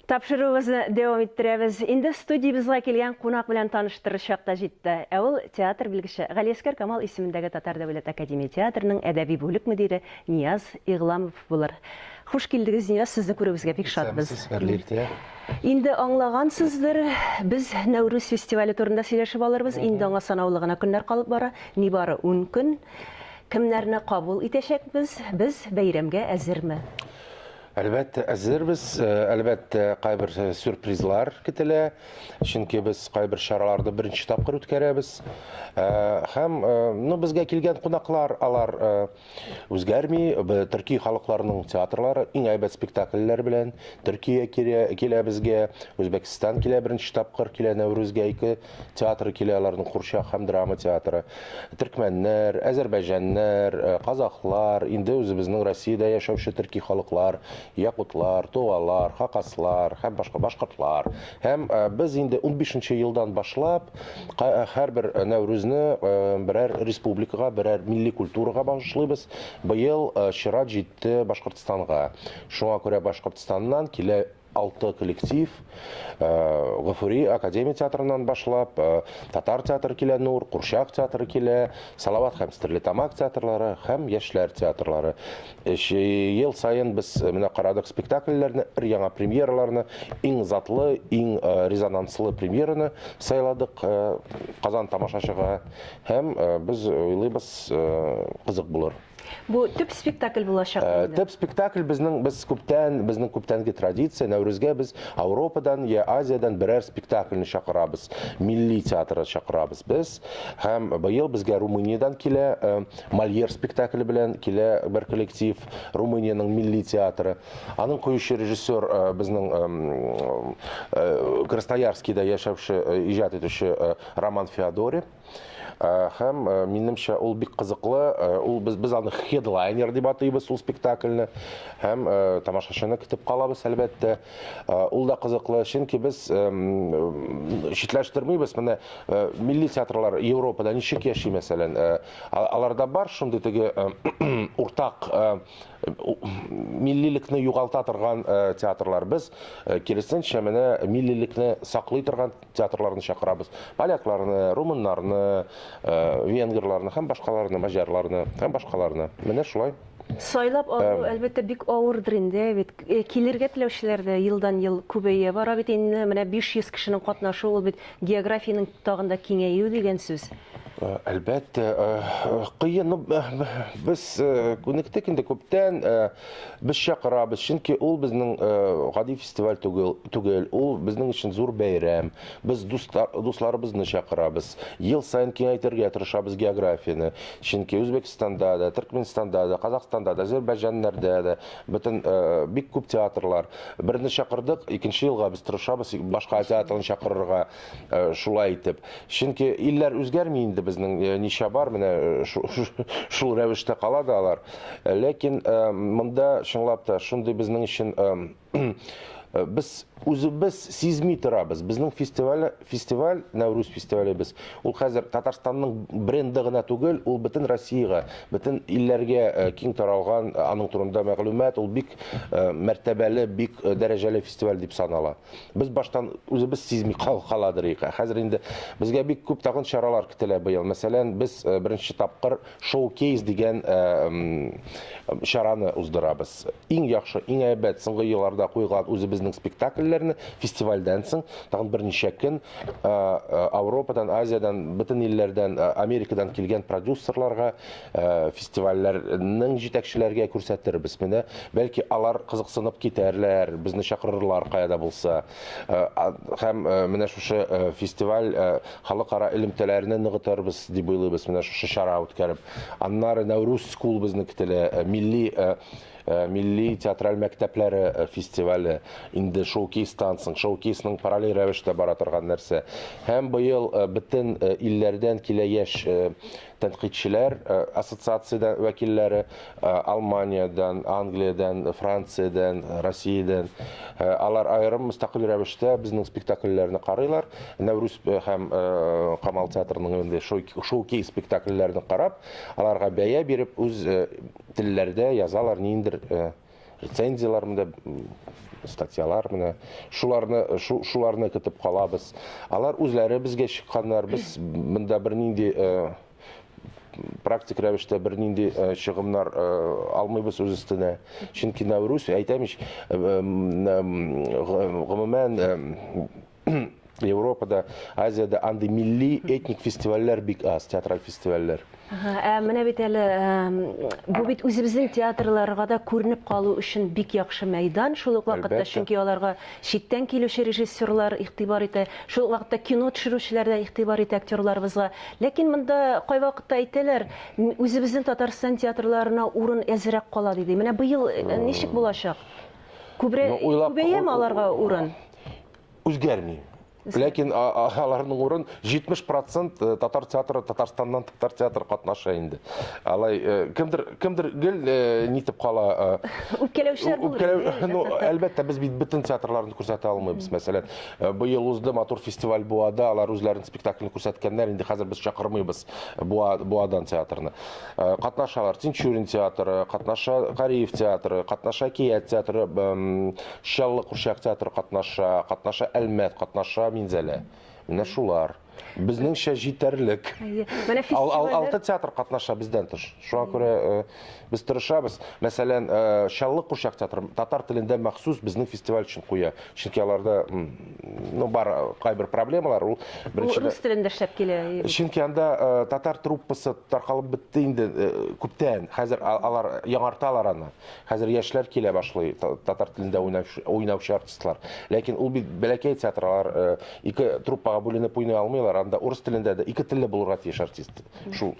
Тапшыруыбызны дәвам иттерәбез. Инде студиябызга килгән кунак белән таныштырыр чакта җитте. Ул театр билгеше Галиәскәр Камал исемендәге Татар дәүләт академия театрының әдәби бүлек мөдире Нияз Игъламов булыр. Хуш килдегез, Нияз, сезне күрүебезгә бик шатбыз. Инде аңлагансыздыр, без Нәүрүз фестивале турында сөйләшеп алырбыз. Инде аңа санаулы гына көннәр калып бара, нибары 10 көн. Кемнәрне кабул итәчәкбез? Без бәйрәмгә әзерме? Әлбәттә, әзербез, әлбәттә, кайбер сюрпризлар көтелә, чөнки без кайбер чараларда беренче тапкыр үткәрәбез. Һәм безгә килгән кунаклар алар үзгәрми, төрки халыкларының театрлары иң әйбәт спектакльләр белән Төркия килә безгә, Үзбәкстан килә беренче тапкыр, килә Нәүрүзгә 2 театры килә, аларның Курчак һәм драма театры. Төркмәннәр, Азәрбайҗаннар, казаклар, инде үзебезнең Россиядә яшәүче төрки халыклар, якутлар, тувалар, хакаслар, һәм башка башкортлар. Һәм без инде 15нче елдан башлап һәрбер Нәүрүзне берәр республикага, берәр милли культурага багышлыйбыз. Быел чират җитте Башкортстанга. Шуңа күрә Башкортстаннан килә 6 коллектив, Гафури академия театрынан башлап, Татар театры килә Нур, Курчак театры килә, Салават һәм Стерлитамак театрлары һәм яшьләр театрлары. Ел сайын без менә карадык спектакльләрне, яңа премьераларны, иң затлы, иң резонанслы премьераны сайладык Казан тамашачыга һәм без уйлыйбыз кызык булыр. Бу төп спектакль булачак. Төп спектакль безнең күптәнге традиция. Нәүрүзгә без Европадан я Азиядан берәр спектакльне чакырабыз. Милли театры чакырабыз без. Һәм быел безгә Румыниядән килә Мольер спектакле белән килә бер коллектив, Румыниянең милли театры. Аның куючы режиссер безнең Красноярскида яшәүче, иҗат итүче Роман Феодори. Һәм минемчә ул бик кызыклы, ул без аны хедлайнер дип атыйбыз ул спектакльне. Һәм тамашачыны көтеп калабыз әлбәттә. Ул да кызыклы, чөнки без читләштермибез. Менә милли театрлар Европада ничек яши, мәсәлән, аларда бар шундый теге уртак миллилекне югалта торган театрлар. Без киресенчә менә миллилекне саклый торган театрларны чакырабыз. Полякларны, румыннарны, венгрларны һәм башкаларны, маҗарларны һәм башкаларны. Менә шулай. Сайлап алу әлбәттә бик авырдыр инде, бит килергә теләүчеләр дә елдан-ел күбәя бара бит инде. Менә 500 кешенең катнашуы, ул бит географияның тагында киңәю дигән сүз. Әлбәттә, кыен, без күнектек инде күптән без чакырабыз, чөнки ул безнең гади фестиваль түгел, ул безнең өчен зур бәйрәм. Без дусларыбызны чакырабыз. Ел сайын киңәйтергә тырышабыз географияны, чөнки Үзбәкстанда да, Төркменстанда да, Казакстанда да, Азәрбайҗаннарда да бөтен бик күп театрлар. Берне чакырдык, икенче елга без тырышабыз башка театрны чакырырга, шулай итеп. Чөнки илләр үзгәрми инде. Безнең ничә бар, менә шул рәвештә кала да алар. Ләкин монда чынлап та шундый безнең өчен без үзебез сизми торабыз. Безнең фестиваль, Нәүрүз фестивале без. Ул хәзер Татарстанның бренды гына түгел, ул бөтен Россиягә, бөтен илләргә киң таралган, аның турында мәгълүмат, ул бик мәртәбәле, бик дәрәҗәле фестиваль дип санала. Без баштан үзебез сизми каладыр. Хәзер инде безгә бик күп тагын чаралар көтелә быел. Мәсәлән, без беренче тапкыр шоу-кейс дигән чараны уздырабыз. Иң яхшы, иң әйбәт соңгы елларда куйган үзебезнең спектакльләрне фестивальдән соң тагын берничә көн Европадан, Азиядан, бөтен илләрдән, Америкадан килгән продюсерларга, фестивальләрнең җитәкчеләргә күрсәтербез. Менә бәлки алар кызыксынып китәрләр, безне чакырырлар каяда булса. Һәм менә шушы фестиваль халыкара элемтәләрне ныгытырбыз дип уйлыйбыз. Менә шушы чара үткәреп. Аннары Нәүрүз скул безне көтелә, милли театраль мәктәпләре фестивале, инде шоу-кейстан соң, шоу-кейсның параллель рәвештә бара торган нәрсә. Һәм быел бөтен илләрдән килә яшь тәнкыйтьчеләр, ассоциацияда вәкилләре Алманиядән, Англиядән, Франциядән, Россиядән. Алар аерым мөстәкыйль рәвештә безнең спектакльләрне карыйлар. Нәүрүз һәм Камал театрының инде шоу-кейс спектакльләрне карап, аларга бәя биреп, үз телләрдә язалар, ниндер рецензиялар менә, статьялар менә, шуларны көтеп калабыз. Алар үзләре безгә чыкканнар, без монда бернинди практик рәвештә бернинди чыгымнар алмыйбыз үз өстенә. Чөнки Нәүрүз, әйтәмич, гомумән Европада, Азияда андый милли этник фестивальләр бик аз, театраль фестивальләр. Менә бит әле бу бит үзебезнең театрларга да күренеп калу өчен бик яхшы мәйдан. Шул ук вакытта, чөнки аларга читтән килүче режиссерлар игътибар итә, шул ук вакытта кино төшерүчеләр дә игътибар итә актерларыбызга. Ләкин монда кайвакытта әйтәләр, үзебезнең Татарстан театрларына урын әзрәк кала диде. Менә быел ничек булачак? Күбәяме аларга урын? Үзгәрми. Ләкин аларның урын 70% татар театры, Татарстаннан татар театры катнаша инде. Алай кемдер гел нитеп кала. Үпкәләүчеләр булыр. Әлбәттә, без бит бөтен театрларны күрсәтә алмыйбыз. Мәсәлән, быел узды матур фестиваль Буада, алар үзләренең спектаклен күрсәткәннәр, инде хәзер без чакырмыйбыз Буадан театрны. Катнашалар Тинчурин театры, катнаша Кариев театры, катнаша Кият театры, Шаллы Курчак театры катнаша Әлмәт, катнаша Минзәлә. Менә шулар. Безнеңчә җитәрлек. Алты театр катнаша бездән тыш. Шуңа күрә без тырышабыз. Мәсәлән, Шаллы Курчак театры татар телендә махсус безнең фестиваль өчен куя. Чөнки аларда бар кайбер проблемалар. Ул беренче рус телендә эшләп килә. Чөнки анда татар труппасы таркалып бетте инде күптән. Хәзер алар яңарталар аны. Хәзер яшьләр килә башлый татар телендә уйнаучы артистлар. Ләкин ул бит бәләкәй театрлар ике труппага бүленеп уйный алмыйлар. Анда урыс телендә дә ике телле булырга тиеш артист. Шул.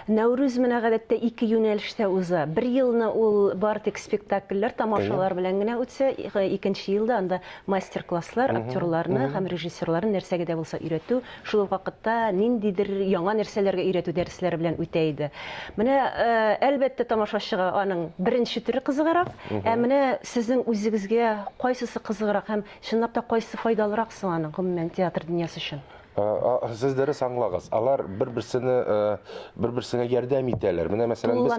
Нәүрүз менә гадәттә ике юнәлештә уза. Бер елны ул бар тик спектакльләр, тамашалар белән генә үтсә, икенче елда анда мастер-класслар актерларны һәм режиссерларны нәрсәгә дә булса өйрәтү, шул вакытта ниндидер яңа нәрсәләргә өйрәтү дәресләре белән үтә иде. Менә әлбәттә тамашачыга аның беренче төре кызыграк, менә сезнең үзегезгә кайсысы кызыграк һәм чынлап та кайсы файдалырак соң аның гомумән театр дөньясы өчен? Сез дөрес аңлагыз. Алар бер-берсенә ярдәм итәләр. Менә мәсәлән без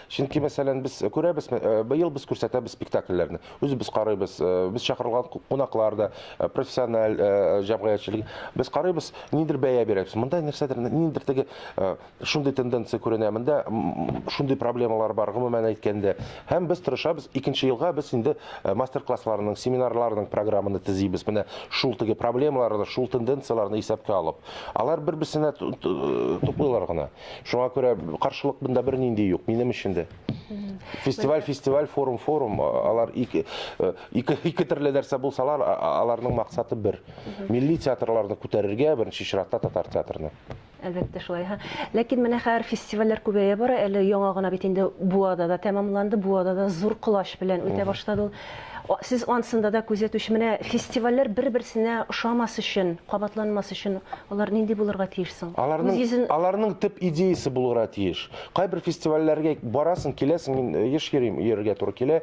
чөнки мәсәлән без күрәбез, быел без күрсәтәбез спектакльләрне. Үзебез карыйбыз, без чакырылган кунаклар да, профессиональ җәмгыятьчелек. Без карыйбыз, ниндидер бәя бирәбез. Монда нәрсәдер, ниндидер теге шундый тенденция күренә. Монда шундый проблемалар бар, гомумән әйткәндә. Һәм без тырышабыз, икенче елга без инде мастер-классларның, семинарларның программаны төзибез. Менә шул теге проблемаларны, шул тенденцияларны исәпкә алып. Алар бер-берсенә туплыйлар гына. Шуңа күрә каршылык бында бернинди юк, минем өчен дә. Фестиваль, форум, алар ике төрле нәрсә булсалар, аларның максаты бер. Милли театрларны күтәрергә, беренче чиратта татар театрны. Әлбәттә шулай. Ләкин менә хәзер фестивальләр күбәя бара, әле яңа гына бит инде Буадада тәмамланды, Буадада зур колач белән үтә башлады. Сез ансында да күзәтүче, менә фестивальләр бер-берсенә ошамас өчен, кабатланмас өчен, алар нинди булырга тиеш соң? Аларның төп идеясы булырга тиеш. Кайбер фестивальләргә барасың, киләсең, мин еш йөрергә туры килә,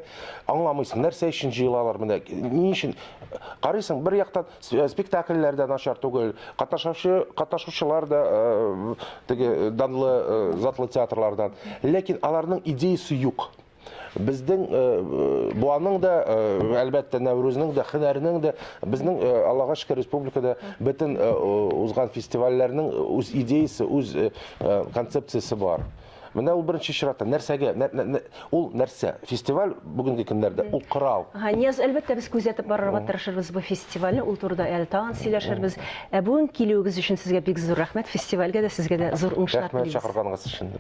аңламыйсың, нәрсә өчен җыелалар менә, ни өчен? Карыйсың, бер яктан спектакльләр дә начар түгел, катнашучылар да теге данлы затлы театрлардан, ләкин аларның идеясы юк. Безнең Буаның да, әлбәттә Нәүрүзнең дә, һөнәрнең дә, безнең Аллага шөкер республикада бөтен узган фестивальләрнең үз идеясы, үз концепциясе бар. Менә ул беренче чиратта нәрсәгә, ул нәрсә? Фестиваль бүгенге көндәрдә ул корал. Нияз, әлбәттә без күзәтеп барырга тырышырбыз бу фестивальне, ул турыда әле тагын сөйләшербез. Бүген килүегез өчен сезгә бик зур рәхмәт. Фестивальгә дә, сезгә дә зур уңышлар телибез. Рәхмәт чакырганыгыз өчен.